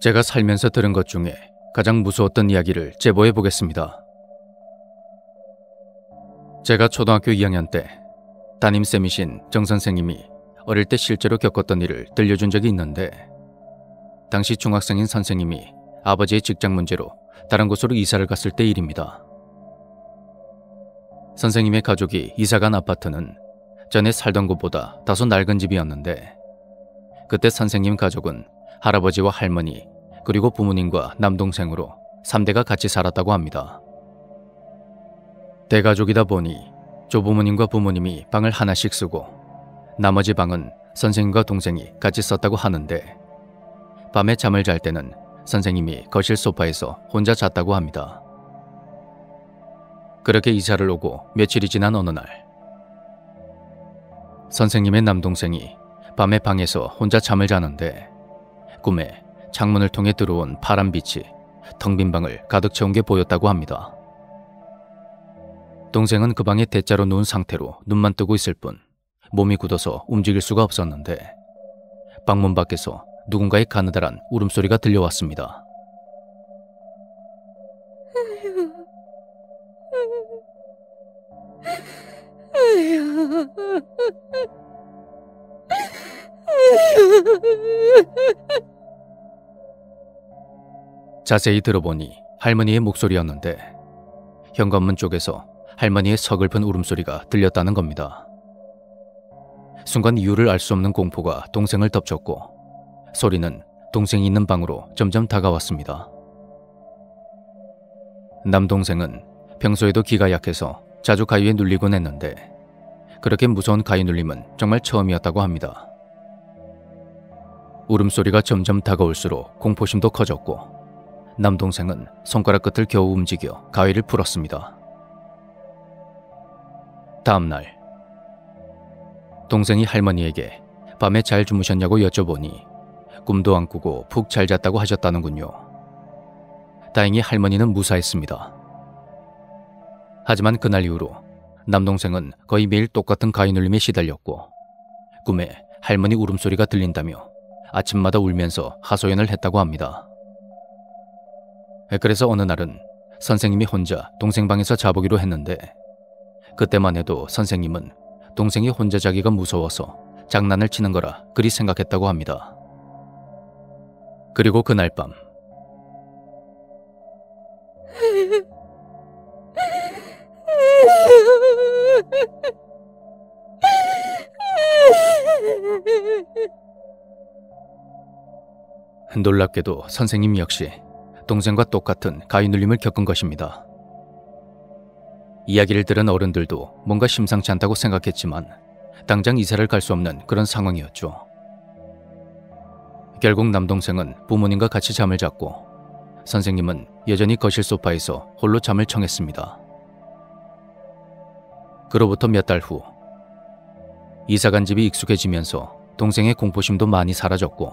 제가 살면서 들은 것 중에 가장 무서웠던 이야기를 제보해 보겠습니다. 제가 초등학교 2학년 때 담임쌤이신 정 선생님이 어릴 때 실제로 겪었던 일을 들려준 적이 있는데, 당시 중학생인 선생님이 아버지의 직장 문제로 다른 곳으로 이사를 갔을 때 일입니다. 선생님의 가족이 이사간 아파트는 전에 살던 곳보다 다소 낡은 집이었는데, 그때 선생님 가족은 할아버지와 할머니 그리고 부모님과 남동생으로 3대가 같이 살았다고 합니다. 대가족이다 보니 조부모님과 부모님이 방을 하나씩 쓰고 나머지 방은 선생님과 동생이 같이 썼다고 하는데, 밤에 잠을 잘 때는 선생님이 거실 소파에서 혼자 잤다고 합니다. 그렇게 이사를 오고 며칠이 지난 어느 날, 선생님의 남동생이 밤에 방에서 혼자 잠을 자는데 꿈에 창문을 통해 들어온 파란 빛이 텅 빈 방을 가득 채운 게 보였다고 합니다. 동생은 그 방에 대자로 누운 상태로 눈만 뜨고 있을 뿐 몸이 굳어서 움직일 수가 없었는데, 방문 밖에서 누군가의 가느다란 울음소리가 들려왔습니다. 자세히 들어보니 할머니의 목소리였는데, 현관문 쪽에서 할머니의 서글픈 울음소리가 들렸다는 겁니다. 순간 이유를 알 수 없는 공포가 동생을 덮쳤고, 소리는 동생이 있는 방으로 점점 다가왔습니다. 남동생은 평소에도 기가 약해서 자주 가위에 눌리곤 했는데, 그렇게 무서운 가위 눌림은 정말 처음이었다고 합니다. 울음소리가 점점 다가올수록 공포심도 커졌고, 남동생은 손가락 끝을 겨우 움직여 가위를 풀었습니다. 다음 날, 동생이 할머니에게 밤에 잘 주무셨냐고 여쭤보니 꿈도 안 꾸고 푹 잘 잤다고 하셨다는군요. 다행히 할머니는 무사했습니다. 하지만 그날 이후로 남동생은 거의 매일 똑같은 가위 눌림에 시달렸고, 꿈에 할머니 울음소리가 들린다며 아침마다 울면서 하소연을 했다고 합니다. 그래서 어느 날은 선생님이 혼자 동생 방에서 자보기로 했는데, 그때만 해도 선생님은 동생이 혼자 자기가 무서워서 장난을 치는 거라 그리 생각했다고 합니다. 그리고 그날 밤, 놀랍게도 선생님 역시 동생과 똑같은 가위 눌림을 겪은 것입니다. 이야기를 들은 어른들도 뭔가 심상치 않다고 생각했지만 당장 이사를 갈 수 없는 그런 상황이었죠. 결국 남동생은 부모님과 같이 잠을 잤고, 선생님은 여전히 거실 소파에서 홀로 잠을 청했습니다. 그로부터 몇 달 후, 이사간 집이 익숙해지면서 동생의 공포심도 많이 사라졌고,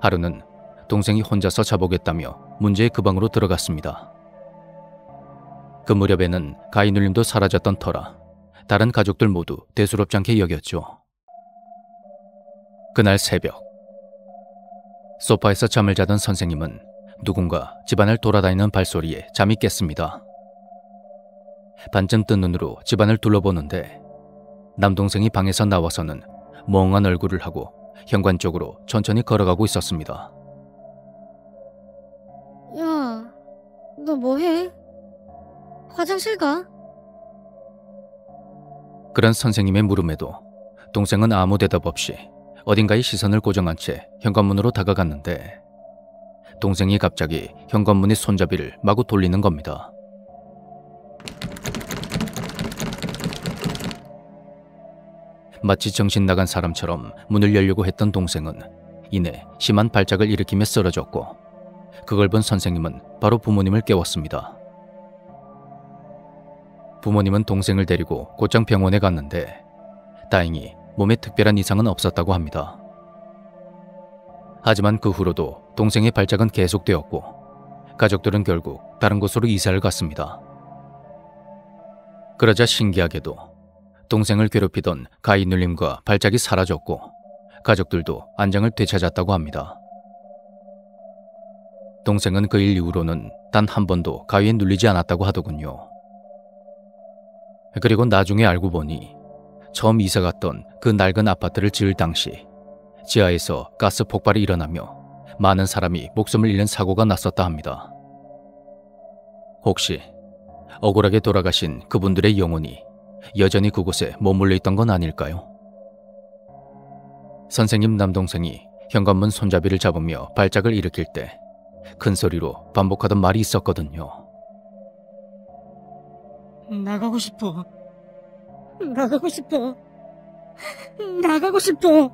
하루는 동생이 혼자서 자보겠다며 문제의 그 방으로 들어갔습니다. 그 무렵에는 가위 눌림도 사라졌던 터라 다른 가족들 모두 대수롭지 않게 여겼죠. 그날 새벽, 소파에서 잠을 자던 선생님은 누군가 집안을 돌아다니는 발소리에 잠이 깼습니다. 반쯤 뜬 눈으로 집안을 둘러보는데, 남동생이 방에서 나와서는 멍한 얼굴을 하고 현관 쪽으로 천천히 걸어가고 있었습니다. 야, 너 뭐해? 화장실 가? 그런 선생님의 물음에도 동생은 아무 대답 없이 어딘가에 시선을 고정한 채 현관문으로 다가갔는데, 동생이 갑자기 현관문의 손잡이를 마구 돌리는 겁니다. 마치 정신 나간 사람처럼 문을 열려고 했던 동생은 이내 심한 발작을 일으키며 쓰러졌고, 그걸 본 선생님은 바로 부모님을 깨웠습니다. 부모님은 동생을 데리고 곧장 병원에 갔는데 다행히 몸에 특별한 이상은 없었다고 합니다. 하지만 그 후로도 동생의 발작은 계속되었고, 가족들은 결국 다른 곳으로 이사를 갔습니다. 그러자 신기하게도 동생을 괴롭히던 가위 눌림과 발작이 사라졌고, 가족들도 안정을 되찾았다고 합니다. 동생은 그 일 이후로는 단 한 번도 가위에 눌리지 않았다고 하더군요. 그리고 나중에 알고 보니 처음 이사 갔던 그 낡은 아파트를 지을 당시 지하에서 가스 폭발이 일어나며 많은 사람이 목숨을 잃는 사고가 났었다 합니다. 혹시 억울하게 돌아가신 그분들의 영혼이 여전히 그곳에 머물러 있던 건 아닐까요? 선생님 남동생이 현관문 손잡이를 잡으며 발작을 일으킬 때 큰 소리로 반복하던 말이 있었거든요. 나가고 싶어. 나가고 싶어. 나가고 싶어.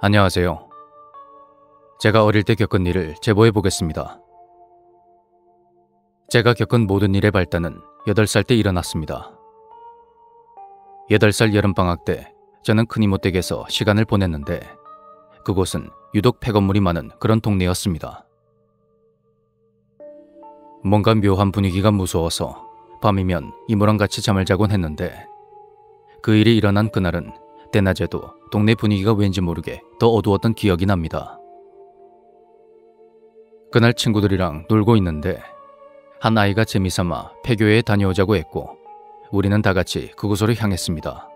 안녕하세요. 제가 어릴 때 겪은 일을 제보해 보겠습니다. 제가 겪은 모든 일의 발단은 8살 때 일어났습니다. 8살 여름방학 때 저는 큰이모 댁에서 시간을 보냈는데 그곳은 유독 폐건물이 많은 그런 동네였습니다. 뭔가 묘한 분위기가 무서워서 밤이면 이모랑 같이 잠을 자곤 했는데 그 일이 일어난 그날은 대낮에도 동네 분위기가 왠지 모르게 더 어두웠던 기억이 납니다. 그날 친구들이랑 놀고 있는데 한 아이가 재미삼아 폐교회에 다녀오자고 했고 우리는 다 같이 그곳으로 향했습니다.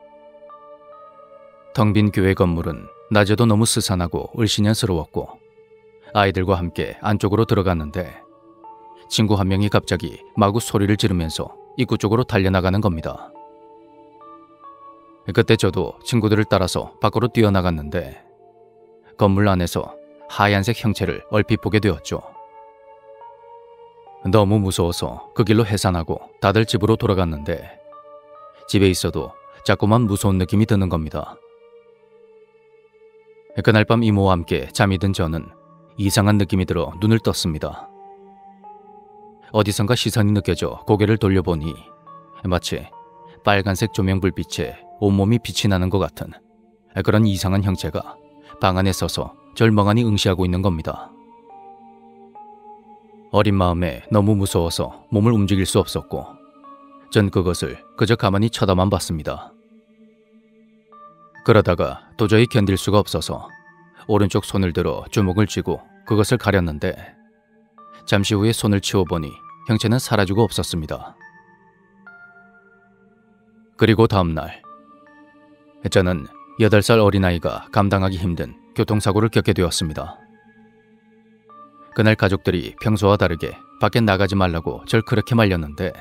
텅 빈 교회 건물은 낮에도 너무 스산하고 을씨년스러웠고 아이들과 함께 안쪽으로 들어갔는데 친구 한 명이 갑자기 마구 소리를 지르면서 입구 쪽으로 달려나가는 겁니다. 그때 저도 친구들을 따라서 밖으로 뛰어나갔는데 건물 안에서 하얀색 형체를 얼핏 보게 되었죠. 너무 무서워서 그 길로 해산하고 다들 집으로 돌아갔는데 집에 있어도 자꾸만 무서운 느낌이 드는 겁니다. 그날 밤 이모와 함께 잠이 든 저는 이상한 느낌이 들어 눈을 떴습니다. 어디선가 시선이 느껴져 고개를 돌려보니 마치 빨간색 조명 불빛에 온몸이 빛이 나는 것 같은 그런 이상한 형체가 방 안에 서서 절 멍하니 응시하고 있는 겁니다. 어린 마음에 너무 무서워서 몸을 움직일 수 없었고 전 그것을 그저 가만히 쳐다만 봤습니다. 그러다가 도저히 견딜 수가 없어서 오른쪽 손을 들어 주먹을 쥐고 그것을 가렸는데 잠시 후에 손을 치워보니 형체는 사라지고 없었습니다. 그리고 다음날 저는 8살 어린아이가 감당하기 힘든 교통사고를 겪게 되었습니다. 그날 가족들이 평소와 다르게 밖에 나가지 말라고 절 그렇게 말렸는데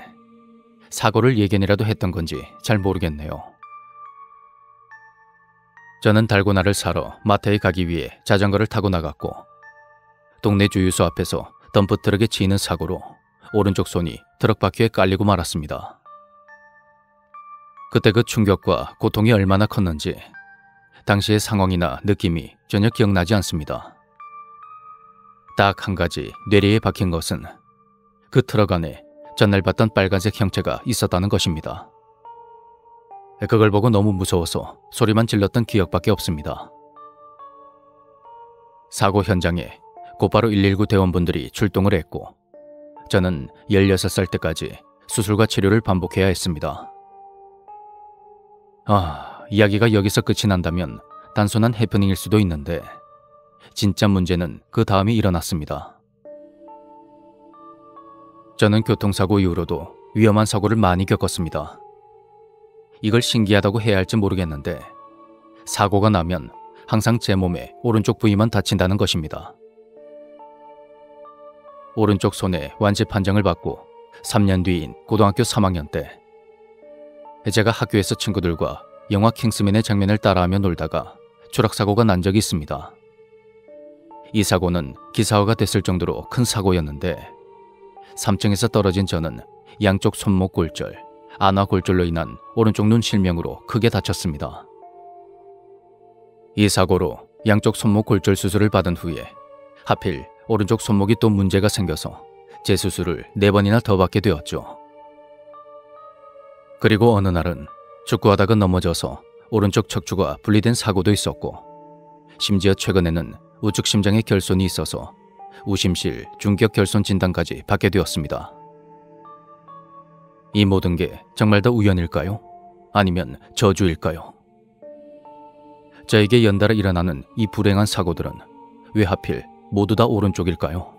사고를 예견이라도 했던 건지 잘 모르겠네요. 저는 달고나를 사러 마트에 가기 위해 자전거를 타고 나갔고 동네 주유소 앞에서 덤프트럭에 치이는 사고로 오른쪽 손이 트럭 바퀴에 깔리고 말았습니다. 그때 그 충격과 고통이 얼마나 컸는지 당시의 상황이나 느낌이 전혀 기억나지 않습니다. 딱 한 가지 뇌리에 박힌 것은 그 트럭 안에 전날 봤던 빨간색 형체가 있었다는 것입니다. 그걸 보고 너무 무서워서 소리만 질렀던 기억밖에 없습니다. 사고 현장에 곧바로 119 대원분들이 출동을 했고 저는 16살 때까지 수술과 치료를 반복해야 했습니다. 이야기가 여기서 끝이 난다면 단순한 해프닝일 수도 있는데 진짜 문제는 그 다음이 일어났습니다. 저는 교통사고 이후로도 위험한 사고를 많이 겪었습니다. 이걸 신기하다고 해야 할지 모르겠는데 사고가 나면 항상 제 몸의 오른쪽 부위만 다친다는 것입니다. 오른쪽 손에 완치 판정을 받고 3년 뒤인 고등학교 3학년 때 제가 학교에서 친구들과 영화 킹스맨의 장면을 따라하며 놀다가 추락사고가 난 적이 있습니다. 이 사고는 기사화가 됐을 정도로 큰 사고였는데 3층에서 떨어진 저는 양쪽 손목 골절, 안화 골절로 인한 오른쪽 눈 실명으로 크게 다쳤습니다. 이 사고로 양쪽 손목 골절 수술을 받은 후에 하필 오른쪽 손목이 또 문제가 생겨서 재수술을 4번이나 더 받게 되었죠. 그리고 어느 날은 축구하다가 넘어져서 오른쪽 척추가 분리된 사고도 있었고 심지어 최근에는 우측 심장에 결손이 있어서 우심실 중격 결손 진단까지 받게 되었습니다. 이 모든 게 정말 다 우연일까요? 아니면 저주일까요? 저에게 연달아 일어나는 이 불행한 사고들은 왜 하필 모두 다 오른쪽일까요?